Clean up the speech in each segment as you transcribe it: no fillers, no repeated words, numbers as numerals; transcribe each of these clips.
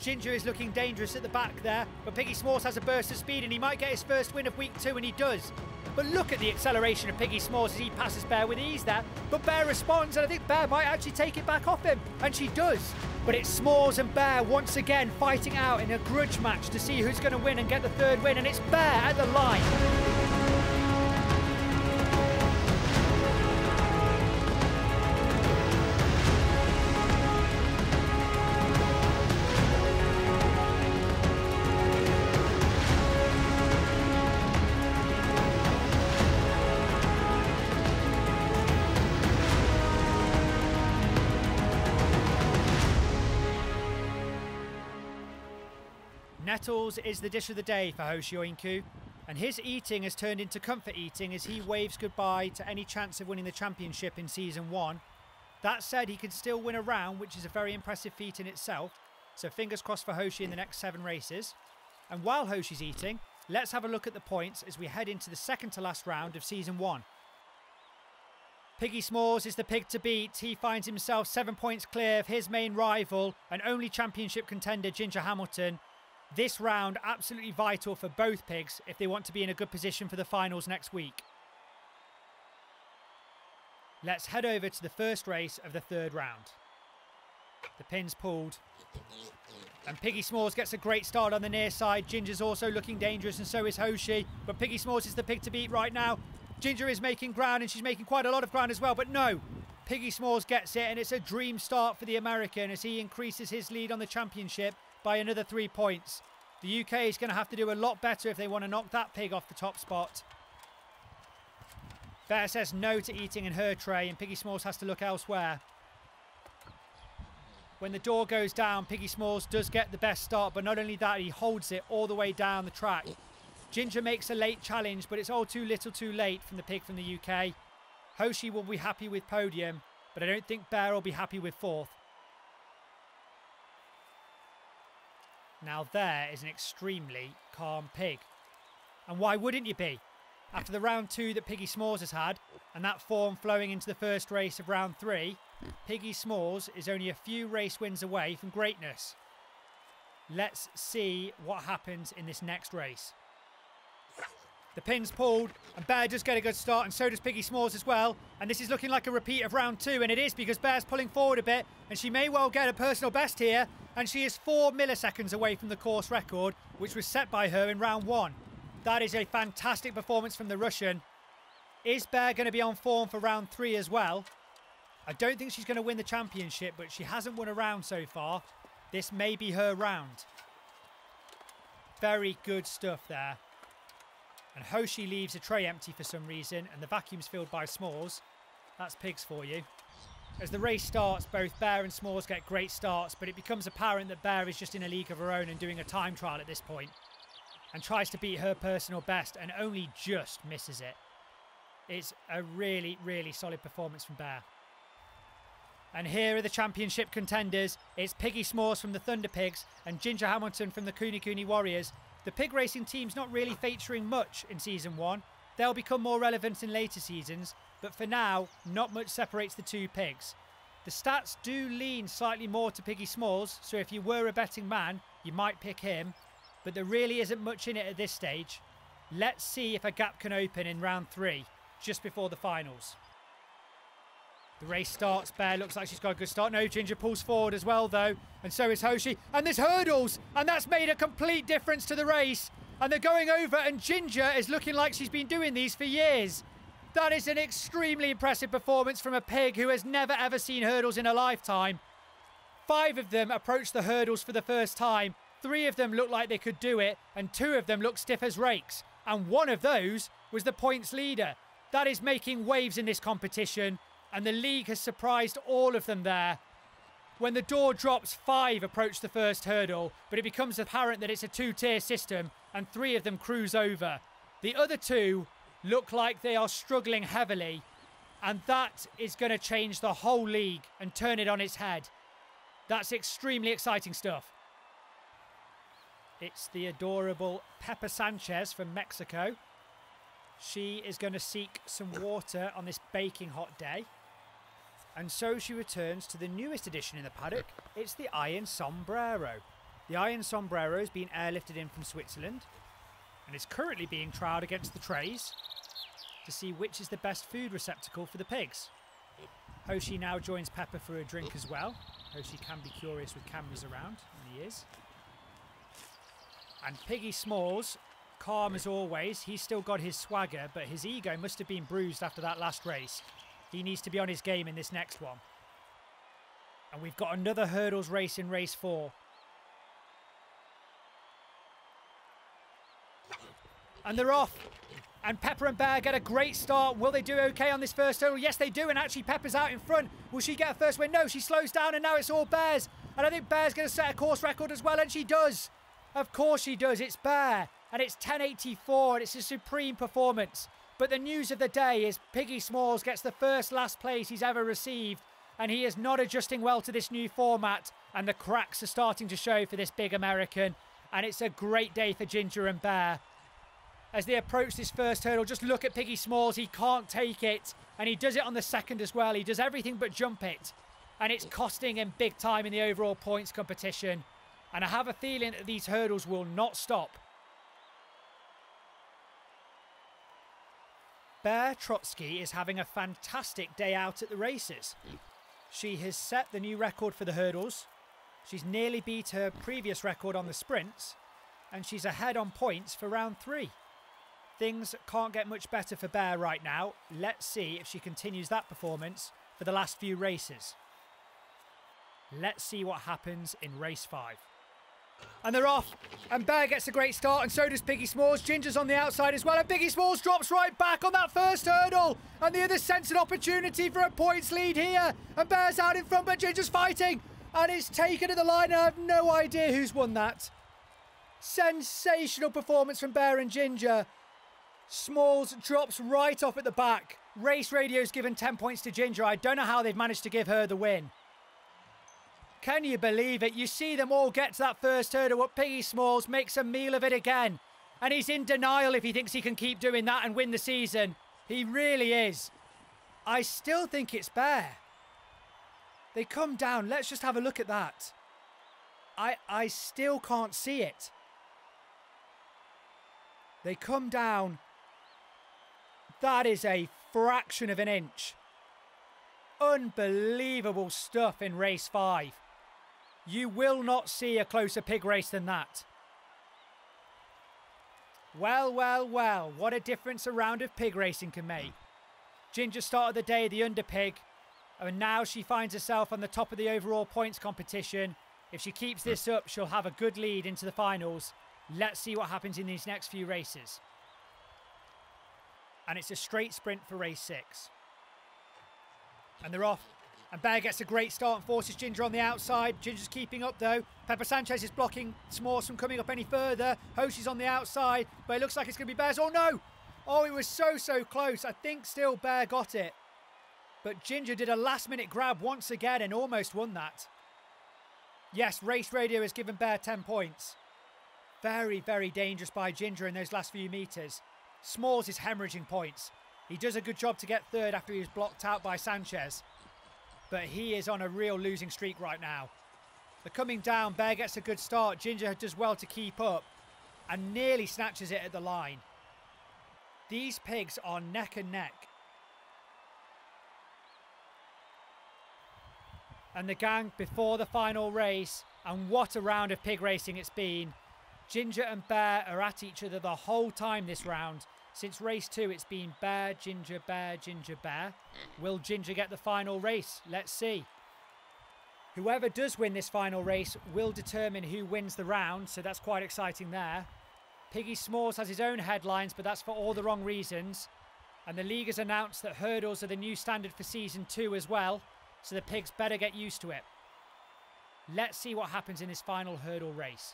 Ginger is looking dangerous at the back there, but Piggy Smalls has a burst of speed and he might get his first win of week 2, and he does. But look at the acceleration of Piggy Smalls as he passes Bear with ease there. But Bear responds, and I think Bear might actually take it back off him, and she does. But it's Smalls and Bear once again fighting out in a grudge match to see who's going to win and get the 3rd win, and it's Bear at the line. Nettles is the dish of the day for Hoshi Oinku, and his eating has turned into comfort eating as he waves goodbye to any chance of winning the championship in Season 1. That said, he can still win a round, which is a very impressive feat in itself, so fingers crossed for Hoshi in the next 7 races. And while Hoshi's eating, let's have a look at the points as we head into the second to last round of Season 1. Piggy Smalls is the pig to beat. He finds himself 7 points clear of his main rival and only championship contender Ginger Hamilton. This round absolutely vital for both pigs if they want to be in a good position for the finals next week. Let's head over to the first race of the 3rd round. The pin's pulled. And Piggy Smalls gets a great start on the near side. Ginger's also looking dangerous and so is Hoshi. But Piggy Smalls is the pig to beat right now. Ginger is making ground and she's making quite a lot of ground as well. But no, Piggy Smalls gets it and it's a dream start for the American as he increases his lead on the championship by another 3 points. The UK is going to have to do a lot better if they want to knock that pig off the top spot. Bear says no to eating in her tray and Piggy Smalls has to look elsewhere. When the door goes down, Piggy Smalls does get the best start, but not only that, he holds it all the way down the track. Ginger makes a late challenge, but it's all too little too late from the pig from the UK. Hoshi will be happy with podium, but I don't think Bear will be happy with 4th. Now there is an extremely calm pig. And why wouldn't you be? After the round 2 that Piggy Smalls has had, and that form flowing into the first race of round 3, Piggy Smalls is only a few race wins away from greatness. Let's see what happens in this next race. The pin's pulled, and Bear does get a good start, and so does Piggy Smalls as well. And this is looking like a repeat of round 2, and it is because Bear's pulling forward a bit, and she may well get a personal best here. And she is 4 milliseconds away from the course record, which was set by her in round 1. That is a fantastic performance from the Russian. Is Bear going to be on form for round 3 as well? I don't think she's going to win the championship, but she hasn't won a round so far. This may be her round. Very good stuff there. And Hoshi leaves a tray empty for some reason, and the vacuum's filled by Smalls. That's pigs for you. As the race starts, both Bear and Smalls get great starts, but it becomes apparent that Bear is just in a league of her own and doing a time trial at this point, and tries to beat her personal best and only just misses it. It's a really, really solid performance from Bear. And here are the championship contenders. It's Piggy Smalls from the Thunder Pigs and Ginger Hamilton from the Kuni Kuni Warriors. The pig racing team's not really featuring much in Season 1. They'll become more relevant in later seasons, but for now, not much separates the 2 pigs. The stats do lean slightly more to Piggy Smalls, so if you were a betting man, you might pick him, but there really isn't much in it at this stage. Let's see if a gap can open in round 3, just before the finals. The race starts. Bear looks like she's got a good start. No, Ginger pulls forward as well, though, and so is Hoshi. And there's hurdles, and that's made a complete difference to the race. And they're going over, and Ginger is looking like she's been doing these for years. That is an extremely impressive performance from a pig who has never ever seen hurdles in her lifetime. 5 of them approached the hurdles for the first time. 3 of them looked like they could do it, and 2 of them looked stiff as rakes. And one of those was the points leader. That is making waves in this competition, and the league has surprised all of them there. When the door drops, 5 approach the first hurdle, but it becomes apparent that it's a 2-tier system, and 3 of them cruise over. The other 2 look like they are struggling heavily, and that is going to change the whole league and turn it on its head. That's extremely exciting stuff. It's the adorable Pepper Sanchez from Mexico. She is going to seek some water on this baking hot day. And so she returns to the newest addition in the paddock. It's the Iron Sombrero. The Iron Sombrero is being airlifted in from Switzerland and is currently being trialled against the trays to see which is the best food receptacle for the pigs. Hoshi now joins Pepper for a drink as well. Hoshi can be curious with cameras around, and he is. And Piggy Smalls, calm as always. He's still got his swagger, but his ego must have been bruised after that last race. He needs to be on his game in this next one. And we've got another hurdles race in race 4. And they're off. And Pepper and Bear get a great start. Will they do okay on this first hurdle? Yes, they do. And actually, Pepper's out in front. Will she get a first win? No, she slows down, and now it's all Bear's. And I think Bear's going to set a course record as well, and she does. Of course she does. It's Bear, and it's 10:84, and it's a supreme performance. But the news of the day is Piggy Smalls gets the first last place he's ever received, and he is not adjusting well to this new format, and the cracks are starting to show for this big American. And it's a great day for Ginger and Bear. As they approach this first hurdle, just look at Piggy Smalls. He can't take it. And he does it on the second as well. He does everything but jump it. And it's costing him big time in the overall points competition. And I have a feeling that these hurdles will not stop. Bear Trotsky is having a fantastic day out at the races. She has set the new record for the hurdles. She's nearly beat her previous record on the sprints. And she's ahead on points for round 3. Things can't get much better for Bear right now. Let's see if she continues that performance for the last few races. Let's see what happens in race 5. And they're off. And Bear gets a great start, and so does Piggy Smalls. Ginger's on the outside as well, and Piggy Smalls drops right back on that first hurdle. And the other sense an opportunity for a points lead here. And Bear's out in front, but Ginger's fighting. And it's taken to the line, and I have no idea who's won that. Sensational performance from Bear and Ginger. Smalls drops right off at the back. Race Radio's given 10 points to Ginger. I don't know how they've managed to give her the win. Can you believe it? You see them all get to that first hurdle, but Piggy Smalls makes a meal of it again. And he's in denial if he thinks he can keep doing that and win the season. He really is. I still think it's Bear. They come down. Let's just have a look at that. I still can't see it. They come down. That is a fraction of an inch. Unbelievable stuff in race 5. You will not see a closer pig race than that. Well, well, well. What a difference a round of pig racing can make. Ginger started the day the underpig, and now she finds herself on the top of the overall points competition. If she keeps this up, she'll have a good lead into the finals. Let's see what happens in these next few races. And it's a straight sprint for race 6. And they're off. And Bear gets a great start and forces Ginger on the outside. Ginger's keeping up though. Pepper Sanchez is blocking Smalls from coming up any further. Hoshi's on the outside, but it looks like it's going to be Bear's. Oh no! Oh, it was so close. I think still Bear got it. But Ginger did a last minute grab once again and almost won that. Yes, Race Radio has given Bear 10 points. Very, very dangerous by Ginger in those last few metres. Smalls is hemorrhaging points. He does a good job to get third after he was blocked out by Sanchez. But he is on a real losing streak right now. They're coming down. Bear gets a good start. Ginger does well to keep up and nearly snatches it at the line. These pigs are neck and neck. And the gang before the final race. And what a round of pig racing it's been. Ginger and Bear are at each other the whole time this round. Since race 2, it's been Bear, Ginger, Bear, Ginger, Bear. Will Ginger get the final race? Let's see. Whoever does win this final race will determine who wins the round, so that's quite exciting there. Piggy Smalls has his own headlines, but that's for all the wrong reasons. And the league has announced that hurdles are the new standard for season 2 as well, so the pigs better get used to it. Let's see what happens in this final hurdle race.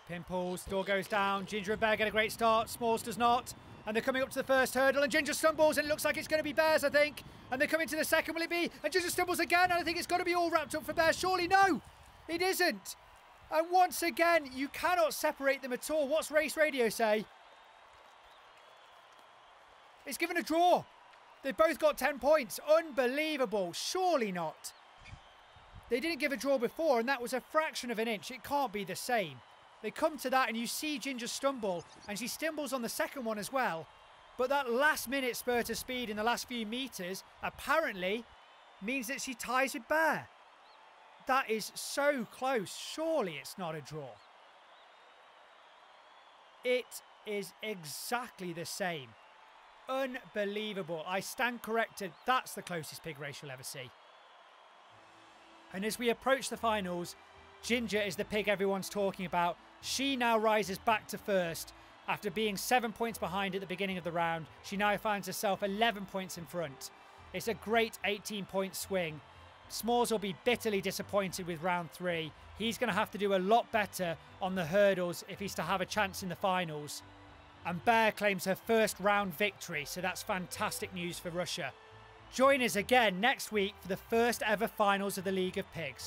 Pimples, door goes down. Ginger and Bear get a great start. Smalls does not. And they're coming up to the first hurdle, and Ginger stumbles, and it looks like it's going to be Bear's, I think. And they're coming to the second, will it be? And Ginger stumbles again, and I think it's got to be all wrapped up for Bear. Surely no, it isn't. And once again, you cannot separate them at all. What's Race Radio say? It's given a draw. They've both got 10 points. Unbelievable. Surely not. They didn't give a draw before, and that was a fraction of an inch. It can't be the same. They come to that, and you see Ginger stumble, and she stumbles on the second one as well. But that last-minute spurt of speed in the last few metres apparently means that she ties with Bear. That is so close. Surely it's not a draw. It is exactly the same. Unbelievable. I stand corrected. That's the closest pig race you'll ever see. And as we approach the finals, Ginger is the pig everyone's talking about. She now rises back to first. After being 7 points behind at the beginning of the round, she now finds herself 11 points in front. It's a great 18-point swing. Smalls will be bitterly disappointed with round 3. He's going to have to do a lot better on the hurdles if he's to have a chance in the finals. And Bear claims her first round victory, so that's fantastic news for Russia. Join us again next week for the first ever finals of the League of Pigs.